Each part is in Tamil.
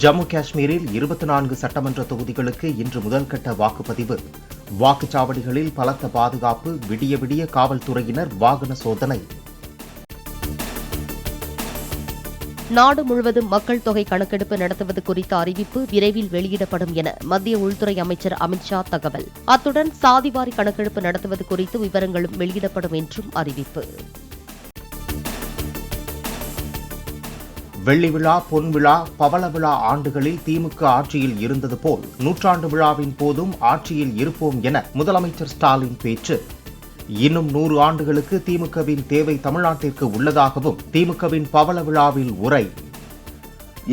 ஜம்மு காஷ்மீரில் 24 சட்டமன்ற தொகுதிகளுக்கு இன்று முதல்கட்ட வாக்குப்பதிவு. வாக்குச்சாவடிகளில் பலத்த பாதுகாப்பு, விடிய விடிய காவல்துறையினர் வாகன சோதனை. நாடு முழுவதும் மக்கள் தொகை கணக்கெடுப்பு நடத்துவது குறித்த அறிவிப்பு விரைவில் வெளியிடப்படும் என மத்திய உள்துறை அமைச்சர் அமித்ஷா தகவல். அத்துடன் சாதிவாரி கணக்கெடுப்பு நடத்துவது குறித்து விவரங்களும் வெளியிடப்படும் என்றும் அறிவிப்பு. வெள்ளி விழா, பொன் விழா, பவள விழா ஆண்டுகளில் திமுக ஆட்சியில் இருந்தது போல் 100ஆண்டு விழாவின் போதும் ஆட்சியில் இருப்போம் என முதலமைச்சர் ஸ்டாலின் பேச்சு. இன்னும் 100 ஆண்டுகளுக்கு திமுகவின் தேவை தமிழ்நாட்டிற்கு உள்ளதாகவும் திமுகவின் பவள விழாவில் உரை.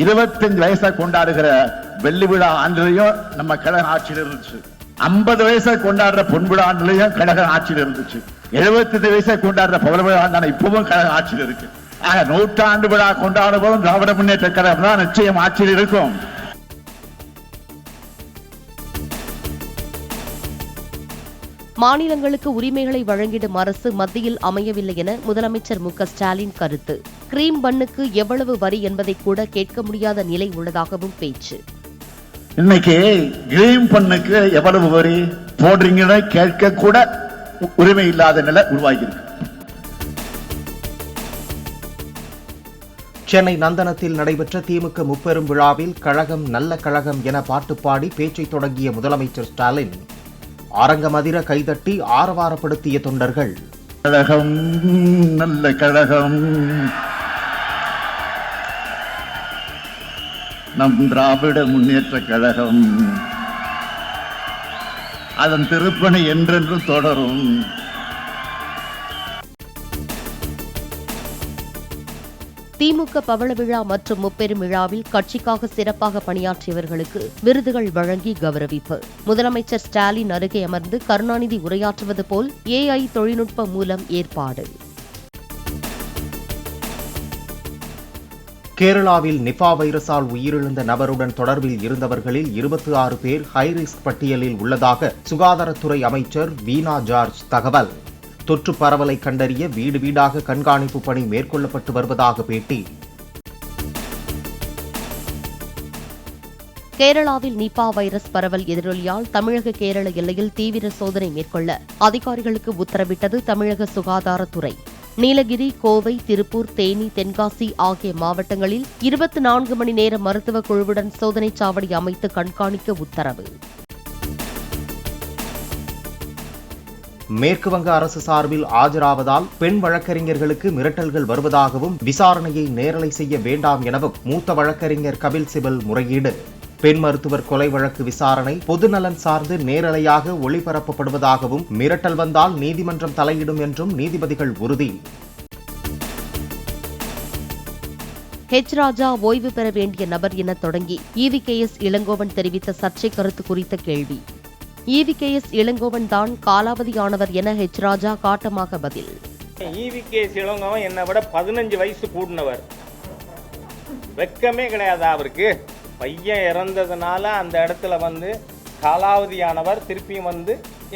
25 வயசை கொண்டாடுகிற வெள்ளி விழா ஆண்டிலையும் நம்ம கழக ஆட்சியில் இருந்துச்சு. 50 வயசை கொண்டாடுற பொன் விழா ஆண்டிலையும் கழக ஆட்சியில் இருந்துச்சு. 75 வயசை கொண்டாடுற பவள விழா ஆண்டான இப்பவும் கழக ஆட்சியில் இருக்கு. 100ஆண்டு விழா கொண்டாடும் போதும் திராவிட முன்னேற்ற கழகம் தான் நிச்சயம் ஆட்சியில் இருக்கும். மாநிலங்களுக்கு உரிமைகளை வழங்கிடும் அரசு மத்தியில் அமையவில்லை என முதலமைச்சர் மு.க.ஸ்டாலின் கருத்து. கிரீம் பன்னுக்கு எவ்வளவு வரி என்பதை கூட கேட்க முடியாத நிலை உள்ளதாகவும் பேச்சு. இன்னைக்கு கிரீம் பன்னுக்கு எவ்வளவு வரி போடுறீங்கன்னு கேட்க கூட உரிமை இல்லாத நிலை உருவாகியிருக்கு. சென்னை நந்தனத்தில் நடைபெற்ற திமுக முப்பெரும் விழாவில் கழகம் நல்ல கழகம் என பாட்டு பாடி பேச்சை தொடங்கிய முதலமைச்சர் ஸ்டாலின் அரங்கமதிர கைதட்டி ஆரவாரப்படுத்திய தொண்டர்கள். கழகம் நல்ல கழகம், நம் திராவிட முன்னேற்ற கழகம், அதன் திருப்பணி என்றென்றும் தொடரும். திமுக பவள விழா மற்றும் முப்பெரும் விழாவில் கட்சிக்காக சிறப்பாக பணியாற்றியவர்களுக்கு விருதுகள் வழங்கி கௌரவிப்பு. முதலமைச்சர் ஸ்டாலின் அருகே அமர்ந்து கருணாநிதி உரையாற்றுவது போல் AI தொழில்நுட்பம் மூலம் ஏற்பாடு. கேரளாவில் நிபா வைரஸால் உயிரிழந்த நபருடன் தொடர்பில் இருந்தவர்களில் 26 பேர் ஹைரிஸ்க் பட்டியலில் உள்ளதாக சுகாதாரத்துறை அமைச்சர் வீணா ஜார்ஜ் தகவல். தொற்று பரவலை கண்டறிய வீடு வீடாக கண்காணிப்பு பணி மேற்கொள்ளப்பட்டு வருவதாக பேட்டி. கேரளாவில் நிபா வைரஸ் பரவல் எதிரொலியால் தமிழக கேரள எல்லையில் தீவிர சோதனை மேற்கொள்ள அதிகாரிகளுக்கு உத்தரவிட்டது தமிழக சுகாதாரத்துறை. நீலகிரி, கோவை, திருப்பூர், தேனி, தென்காசி ஆகிய மாவட்டங்களில் 24 மணி நேர மருத்துவ குழுவுடன் சோதனைச் சாவடி அமைத்து கண்காணிக்க உத்தரவு. மேற்குவங்க அரசு சார்பில் ஆஜராவதால் பெண் வழக்கறிஞர்களுக்கு மிரட்டல்கள் வருவதாகவும் விசாரணையை நேரலை செய்ய வேண்டாம் எனவும் மூத்த வழக்கறிஞர் கபில் சிபல் முறையீடு. பெண் மருத்துவர் கொலை வழக்கு விசாரணை பொதுநலன் சார்ந்து நேரலையாக ஒளிபரப்பப்படுவதாகவும் மிரட்டல் வந்தால் நீதிமன்றம் தலையிடும் என்றும் நீதிபதிகள் உறுதி. ராஜா ஓய்வு பெற வேண்டிய நபர் என தொடங்கி EVKS இளங்கோவன் தெரிவித்த சர்ச்சை கருத்து குறித்த கேள்வி. EVKS இளங்கோவன் தான் காலாவதியானவர் என ராஜா காட்டமாக பதில். EVKS இளங்கோவன் என்னை விட 15 வயசு கூடினவர். வெக்கமே கிடையாது அவருக்கு. பையன் இறந்ததுனால அந்த இடத்துல காலாவதியானவர் திருப்பியும்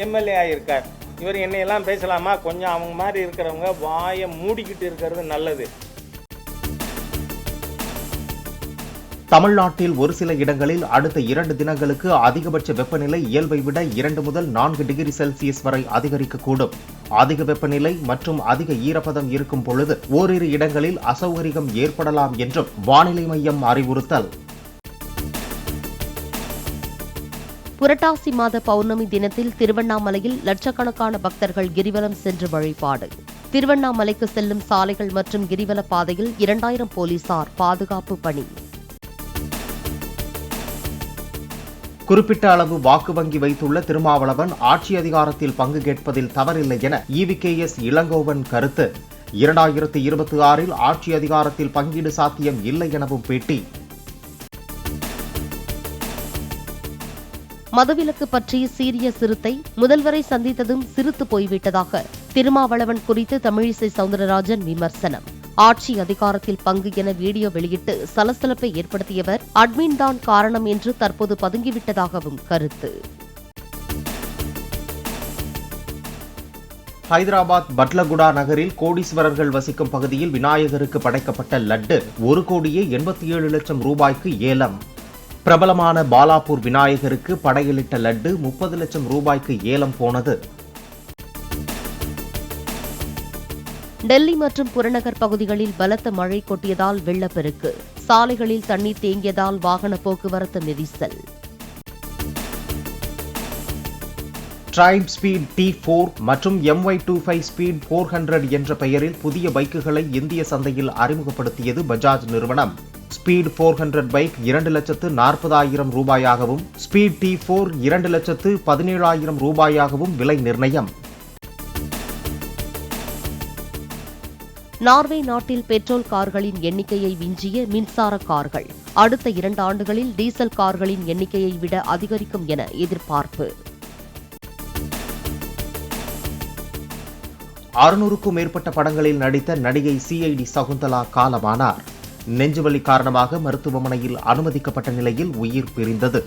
MLA ஆகியிருக்கார். இவர் என்னையெல்லாம் பேசலாமா? கொஞ்சம் அவங்க மாதிரி இருக்கிறவங்க வாயை மூடிக்கிட்டு இருக்கிறது நல்லது. தமிழ்நாட்டில் ஒரு சில இடங்களில் அடுத்த 2 தினங்களுக்கு அதிகபட்ச வெப்பநிலை இயல்பை விட 2 முதல் 4 டிகிரி செல்சியஸ் வரை அதிகரிக்கக்கூடும். அதிக வெப்பநிலை மற்றும் அதிக ஈரப்பதம் இருக்கும் பொழுது ஓரிரு இடங்களில் அசௌகரியம் ஏற்படலாம் என்றும் வானிலை மையம் அறிவுறுத்தல். புரட்டாசி மாத பௌர்ணமி தினத்தில் திருவண்ணாமலையில் லட்சக்கணக்கான பக்தர்கள் கிரிவலம் சென்று வழிபாடு. திருவண்ணாமலைக்கு செல்லும் சாலைகள் மற்றும் கிரிவல பாதையில் 2000 போலீசார் பாதுகாப்பு பணி. குறிப்பிட்ட அளவு வாக்கு வங்கி வைத்துள்ள திருமாவளவன் ஆட்சி அதிகாரத்தில் பங்கு கேட்பதில் தவறில்லை என EVKS இளங்கோவன் கருத்து. 2026இல் ஆட்சி அதிகாரத்தில் பங்கீடு சாத்தியம் இல்லை எனவும் பேட்டி. மதுவிலக்கு பற்றி சீரிய சிறுத்தை முதல்வரை சந்தித்ததும் சிரித்து போய்விட்டதாக திருமாவளவன் குறித்து தமிழிசை சவுந்தரராஜன் விமர்சனம். ஆட்சி அதிகாரத்தில் பங்கு என வீடியோ வெளியிட்டு சலசலப்பை ஏற்படுத்தியவர் அட்மின் தான் காரணம் என்று தற்போது பதுங்கிவிட்டதாகவும் கருத்து. ஹைதராபாத் பட்லகுடா நகரில் கோடீஸ்வரர்கள் வசிக்கும் பகுதியில் விநாயகருக்கு படைக்கப்பட்ட லட்டு 1,87,00,000 ரூபாய்க்கு ஏலம். பிரபலமான பாலாப்பூர் விநாயகருக்கு படையலிட்ட லட்டு 30 லட்சம் ரூபாய்க்கு ஏலம் போனது. டெல்லி மற்றும் புறநகர் பகுதிகளில் பலத்த மழை கொட்டியதால் வெள்ளப்பெருக்கு, சாலைகளில் தண்ணீர் தேங்கியதால் வாகன போக்குவரத்து நெரிசல். ட்ரைப் ஸ்பீட் T4 மற்றும் MY25 ஸ்பீட் 400 என்ற பெயரில் புதிய பைக்குகளை இந்திய சந்தையில் அறிமுகப்படுத்தியது பஜாஜ் நிறுவனம். ஸ்பீட் 400 பைக் 2,40,000 ரூபாயாகவும், ஸ்பீட் T4 2,17,000 ரூபாயாகவும் விலை நிர்ணயம். நார்வே நாட்டில் பெட்ரோல் கார்களின் எண்ணிக்கையை விஞ்சிய மின்சார கார்கள் அடுத்த 2 ஆண்டுகளில் டீசல் கார்களின் எண்ணிக்கையை விட அதிகரிக்கும் என எதிர்பார்ப்பு. 600க்கும் மேற்பட்ட படங்களில் நடித்த நடிகை CID சகுந்தலா காலமானார். நெஞ்சுவலி காரணமாக மருத்துவமனையில் அனுமதிக்கப்பட்ட நிலையில் உயிர் பிரிந்தது.